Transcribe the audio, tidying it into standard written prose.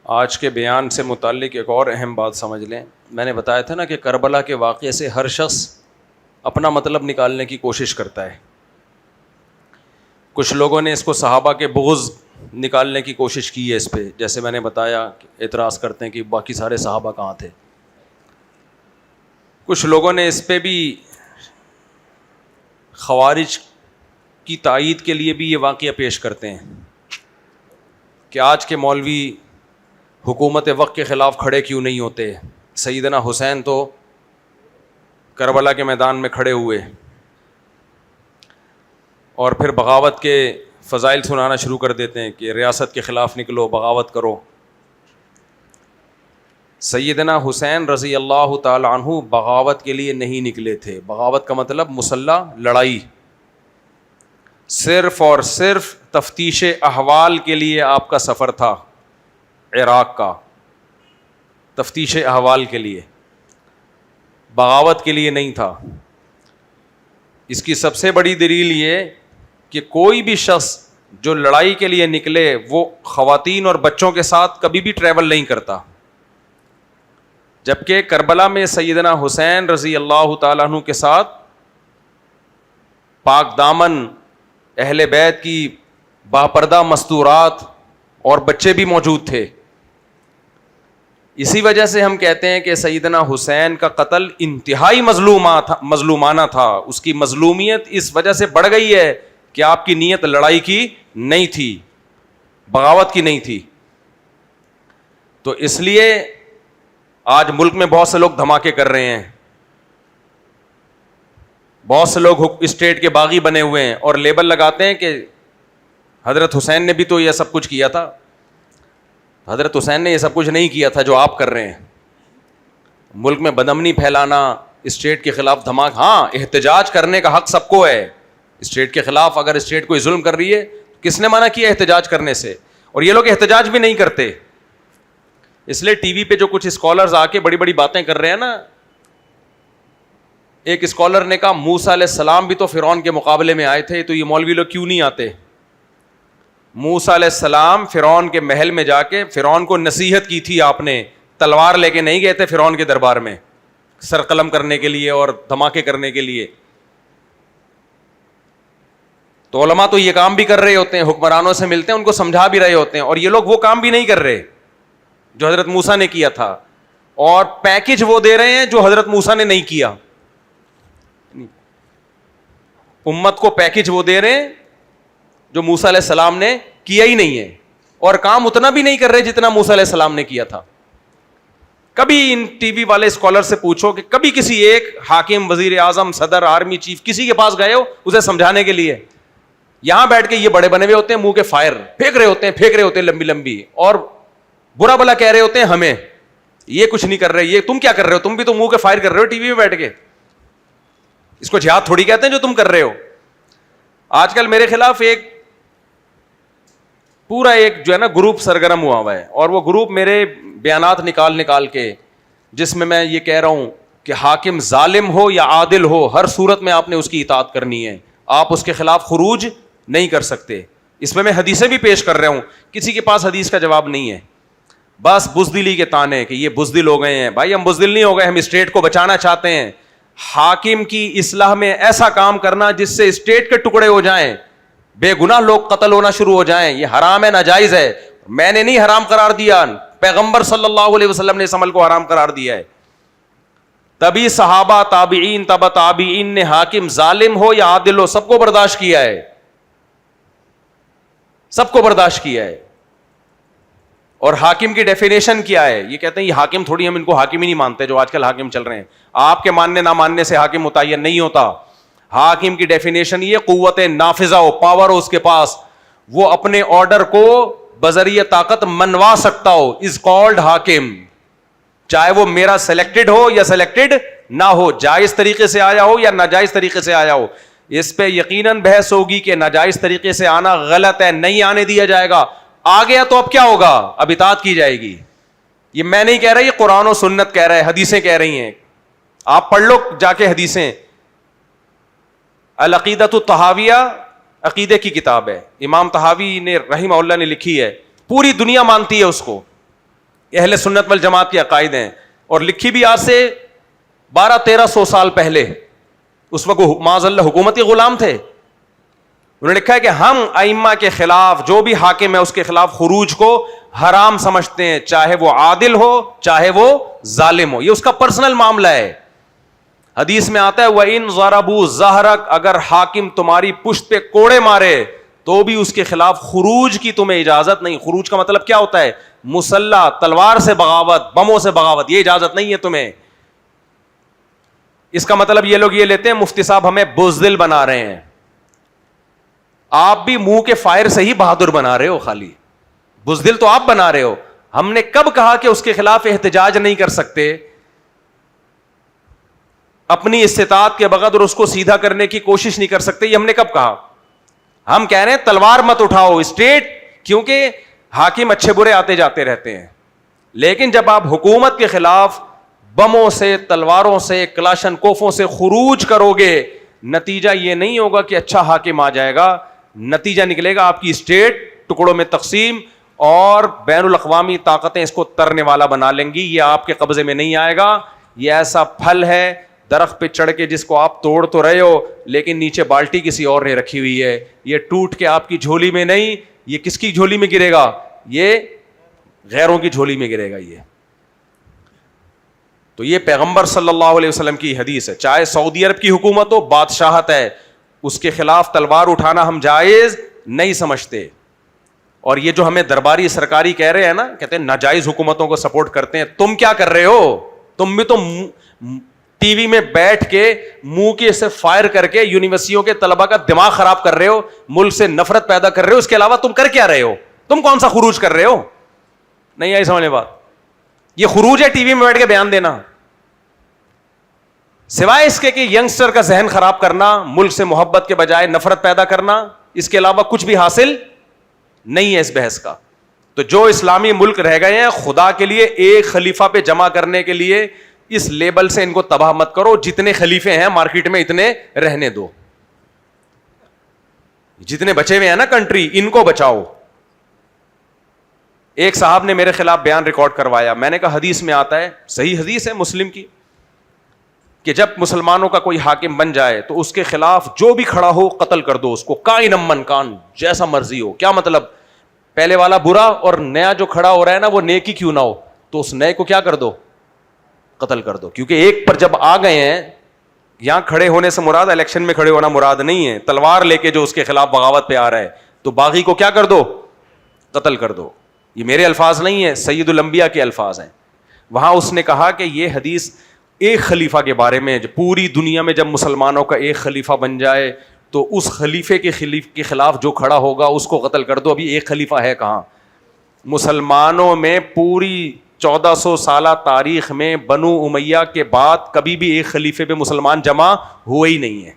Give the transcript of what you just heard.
آج کے بیان سے متعلق ایک اور اہم بات سمجھ لیں. میں نے بتایا تھا نا کہ کربلا کے واقعے سے ہر شخص اپنا مطلب نکالنے کی کوشش کرتا ہے. کچھ لوگوں نے اس کو صحابہ کے بغض نکالنے کی کوشش کی ہے اس پہ، جیسے میں نے بتایا اعتراض کرتے ہیں کہ باقی سارے صحابہ کہاں تھے. کچھ لوگوں نے اس پہ بھی خوارج کی تائید کے لیے بھی یہ واقعہ پیش کرتے ہیں کہ آج کے مولوی حکومت وقت کے خلاف کھڑے کیوں نہیں ہوتے. سیدنا حسین تو کربلا کے میدان میں کھڑے ہوئے اور پھر بغاوت کے فضائل سنانا شروع کر دیتے ہیں کہ ریاست کے خلاف نکلو، بغاوت کرو. سیدنا حسین رضی اللہ تعالی عنہ بغاوت کے لیے نہیں نکلے تھے. بغاوت کا مطلب مسلح لڑائی. صرف اور صرف تفتیش احوال کے لیے آپ کا سفر تھا، عراق کا تفتیش احوال کے لیے، بغاوت کے لیے نہیں تھا. اس کی سب سے بڑی دلیل یہ کہ کوئی بھی شخص جو لڑائی کے لیے نکلے وہ خواتین اور بچوں کے ساتھ کبھی بھی ٹریول نہیں کرتا. جبکہ کربلا میں سیدنا حسین رضی اللہ تعالیٰ عنہ کے ساتھ پاک دامن اہل بیت کی باپردہ مستورات اور بچے بھی موجود تھے. اسی وجہ سے ہم کہتے ہیں کہ سیدنا حسین کا قتل انتہائی مظلومانہ تھا. اس کی مظلومیت اس وجہ سے بڑھ گئی ہے کہ آپ کی نیت لڑائی کی نہیں تھی، بغاوت کی نہیں تھی. تو اس لیے آج ملک میں بہت سے لوگ دھماکے کر رہے ہیں، بہت سے لوگ اسٹیٹ کے باغی بنے ہوئے ہیں اور لیبل لگاتے ہیں کہ حضرت حسین نے بھی تو یہ سب کچھ کیا تھا. حضرت حسین نے یہ سب کچھ نہیں کیا تھا جو آپ کر رہے ہیں. ملک میں بدامنی پھیلانا، اسٹیٹ کے خلاف دھماکہ، ہاں احتجاج کرنے کا حق سب کو ہے. اسٹیٹ کے خلاف اگر اسٹیٹ کوئی ظلم کر رہی ہے کس نے منع کیا احتجاج کرنے سے؟ اور یہ لوگ احتجاج بھی نہیں کرتے. اس لیے ٹی وی پہ جو کچھ اسکالرز آ کے بڑی بڑی باتیں کر رہے ہیں نا، ایک اسکالر نے کہا موسیٰ علیہ السلام بھی تو فرعون کے مقابلے میں آئے تھے، تو یہ مولوی لوگ کیوں نہیں آتے؟ موسیٰ علیہ السلام فرعون کے محل میں جا کے فرعون کو نصیحت کی تھی آپ نے، تلوار لے کے نہیں گئے تھے فرعون کے دربار میں سر قلم کرنے کے لیے اور دھماکے کرنے کے لیے. تو علماء تو یہ کام بھی کر رہے ہوتے ہیں، حکمرانوں سے ملتے ہیں، ان کو سمجھا بھی رہے ہوتے ہیں، اور یہ لوگ وہ کام بھی نہیں کر رہے جو حضرت موسیٰ نے کیا تھا، اور پیکج وہ دے رہے ہیں جو حضرت موسیٰ نے نہیں کیا. امت کو پیکج وہ دے رہے ہیں جو موسیٰ علیہ السلام نے کیا ہی نہیں ہے، اور کام اتنا بھی نہیں کر رہے جتنا موسیٰ علیہ السلام نے کیا تھا. کبھی ان ٹی وی والے اسکالر سے پوچھو کہ کبھی کسی ایک حاکم، وزیر اعظم، صدر، آرمی چیف کسی کے پاس گئے ہو اسے سمجھانے کے لیے؟ یہاں بیٹھ کے یہ بڑے بنے ہوئے ہوتے ہیں، منہ کے فائر پھینک رہے ہوتے ہیں لمبی لمبی، اور برا بلا کہہ رہے ہوتے ہیں ہمیں. یہ کچھ نہیں کر رہے، یہ تم کیا کر رہے ہو؟ تم بھی تو منہ کے فائر کر رہے ہو ٹی وی میں بیٹھ کے. اس کو جہاد تھوڑی کہتے ہیں جو تم کر رہے ہو. آج کل میرے خلاف ایک پورا جو ہے نا گروپ سرگرم ہوا ہے، اور وہ گروپ میرے بیانات نکال کے، جس میں یہ کہہ رہا ہوں کہ حاکم ظالم ہو یا عادل ہو، ہر صورت میں آپ نے اس کی اطاعت کرنی ہے، آپ اس کے خلاف خروج نہیں کر سکتے. اس میں حدیثیں بھی پیش کر رہا ہوں، کسی کے پاس حدیث کا جواب نہیں ہے، بس بزدلی کے تانے کہ یہ بزدل ہو گئے ہیں. بھائی ہم بزدل نہیں ہو گئے، ہم اسٹیٹ کو بچانا چاہتے ہیں. حاکم کی اصلاح میں ایسا کام کرنا جس سے اسٹیٹ کے ٹکڑے ہو جائیں، بے گناہ لوگ قتل ہونا شروع ہو جائیں، یہ حرام ہے، ناجائز ہے. میں نے نہیں حرام قرار دیا، پیغمبر صلی اللہ علیہ وسلم نے اس عمل کو حرام قرار دیا ہے. تبھی صحابہ، تابعین، تبع تابعین نے حاکم ظالم ہو یا عادل ہو سب کو برداشت کیا ہے، سب کو برداشت کیا ہے. اور حاکم کی ڈیفینیشن کیا ہے؟ یہ کہتے ہیں یہ حاکم تھوڑی، ہم ان کو حاکم ہی نہیں مانتے جو آج کل حاکم چل رہے ہیں. آپ کے ماننے نہ ماننے سے حاکم متعین نہیں ہوتا. حاکم کی ڈیفینیشن یہ قوت نافذہ ہو، پاور ہو اس کے پاس، وہ اپنے آرڈر کو بذریعہ طاقت منوا سکتا ہو، از کالڈ حاکم. چاہے وہ میرا سلیکٹڈ ہو یا سلیکٹڈ نہ ہو، جائز طریقے سے آیا ہو یا ناجائز طریقے سے آیا ہو. اس پہ یقیناً بحث ہوگی کہ ناجائز طریقے سے آنا غلط ہے، نہیں آنے دیا جائے گا. آ گیا تو اب کیا ہوگا؟ اب اطاعت کی جائے گی. یہ میں نہیں کہہ رہا، یہ قرآن و سنت کہہ رہا ہے، حدیثیں کہہ رہی ہیں. آپ پڑھ لو جا کے حدیثیں. العقیدۃ الطحاویہ عقیدے کی کتاب ہے، امام طحاوی نے رحمہ اللہ نے لکھی ہے، پوری دنیا مانتی ہے اس کو. اہل سنت والجماعت کے عقائد ہیں, اور لکھی بھی آج سے 1200-1300 سال پہلے. اس وقت معاذ اللہ حکومتی غلام تھے. انہوں نے لکھا ہے کہ ہم ائمہ کے خلاف, جو بھی حاکم ہے اس کے خلاف خروج کو حرام سمجھتے ہیں, چاہے وہ عادل ہو چاہے وہ ظالم ہو. یہ اس کا پرسنل معاملہ ہے. حدیث میں آتا ہے وَإِن ضَرَبُوا ظَهْرَكَ, اگر حاکم تمہاری پشت پہ کوڑے مارے تو بھی اس کے خلاف خروج کی تمہیں اجازت نہیں. خروج کا مطلب کیا ہوتا ہے؟ مسلح, تلوار سے بغاوت, بموں سے بغاوت, یہ اجازت نہیں ہے تمہیں. اس کا مطلب یہ لوگ یہ لیتے ہیں مفتی صاحب ہمیں بزدل بنا رہے ہیں. آپ بھی منہ کے فائر سے ہی بہادر بنا رہے ہو, خالی بزدل تو آپ بنا رہے ہو. ہم نے کب کہا کہ اس کے خلاف احتجاج نہیں کر سکتے؟ اپنی استطاعت کے بغیر اس کو سیدھا کرنے کی کوشش نہیں کر سکتے, یہ ہم نے کب کہا؟ ہم کہہ رہے ہیں تلوار مت اٹھاؤ اسٹیٹ, کیونکہ حاکم اچھے برے آتے جاتے رہتے ہیں. لیکن جب آپ حکومت کے خلاف بموں سے, تلواروں سے, کلاشن کوفوں سے خروج کرو گے, نتیجہ یہ نہیں ہوگا کہ اچھا حاکم آ جائے گا. نتیجہ نکلے گا آپ کی اسٹیٹ ٹکڑوں میں تقسیم, اور بین الاقوامی طاقتیں اس کو ترنے والا بنا لیں گی. یہ آپ کے قبضے میں نہیں آئے گا. یہ ایسا پھل ہے درخت پہ چڑھ کے جس کو آپ توڑ تو رہے ہو لیکن نیچے بالٹی کسی اور نے رکھی ہوئی ہے. یہ ٹوٹ کے آپ کی جھولی میں نہیں, یہ کس کی جھولی میں گرے گا؟ یہ غیروں کی جھولی میں گرے گا. یہ تو یہ پیغمبر صلی اللہ علیہ وسلم کی حدیث ہے. چاہے سعودی عرب کی حکومت ہو, بادشاہت ہے, اس کے خلاف تلوار اٹھانا ہم جائز نہیں سمجھتے. اور یہ جو ہمیں درباری سرکاری کہہ رہے ہیں نا, کہتے ہیں ناجائز حکومتوں کو سپورٹ کرتے ہیں, تم کیا کر رہے ہو؟ تم بھی تو ٹی وی میں بیٹھ کے منہ کے سے فائر کر کے یونیورسٹیوں کے طلبہ کا دماغ خراب کر رہے ہو, ملک سے نفرت پیدا کر رہے ہو. اس کے علاوہ تم کر کیا رہے ہو؟ تم کون سا خروج کر رہے ہو؟ نہیں آئی سمجھ میں بات؟ یہ خروج ہے ٹی وی میں بیٹھ کے بیان دینا, سوائے اس کے کہ ینگسٹر کا ذہن خراب کرنا, ملک سے محبت کے بجائے نفرت پیدا کرنا. اس کے علاوہ کچھ بھی حاصل نہیں ہے اس بحث کا. تو جو اسلامی ملک رہ گئے ہیں, خدا کے لیے ایک خلیفہ پہ جمع کرنے کے لیے اس لیبل سے ان کو تباہ مت کرو. جتنے خلیفے ہیں مارکیٹ میں اتنے رہنے دو, جتنے بچے ہوئے ہیں نا کنٹری, ان کو بچاؤ. ایک صاحب نے میرے خلاف بیان ریکارڈ کروایا, میں نے کہا حدیث میں آتا ہے, صحیح حدیث ہے مسلم کی, کہ جب مسلمانوں کا کوئی حاکم بن جائے تو اس کے خلاف جو بھی کھڑا ہو قتل کر دو اس کو, کائن من کان, جیسا مرضی ہو. کیا مطلب؟ پہلے والا برا اور نیا جو کھڑا ہو رہا ہے نا وہ نیکی کیوں نہ ہو, تو اس نئے کو کیا کر دو؟ قتل کر دو. کیونکہ ایک پر جب آ گئے ہیں, یہاں کھڑے ہونے سے مراد الیکشن میں کھڑے ہونا مراد نہیں ہے, تلوار لے کے جو اس کے خلاف بغاوت پہ آ رہا ہے تو باغی کو کیا کر دو؟ قتل کر دو. یہ میرے الفاظ نہیں ہیں, سید الانبیاء کے الفاظ ہیں. وہاں اس نے کہا کہ یہ حدیث ایک خلیفہ کے بارے میں, پوری دنیا میں جب مسلمانوں کا ایک خلیفہ بن جائے تو اس خلیفے کے خلاف جو کھڑا ہوگا اس کو قتل کر دو. ابھی ایک خلیفہ ہے کہاں؟ مسلمانوں میں پوری 1400 سالہ تاریخ میں بنو امیہ کے بعد کبھی بھی ایک خلیفے پہ مسلمان جمع ہوئے ہی نہیں ہے.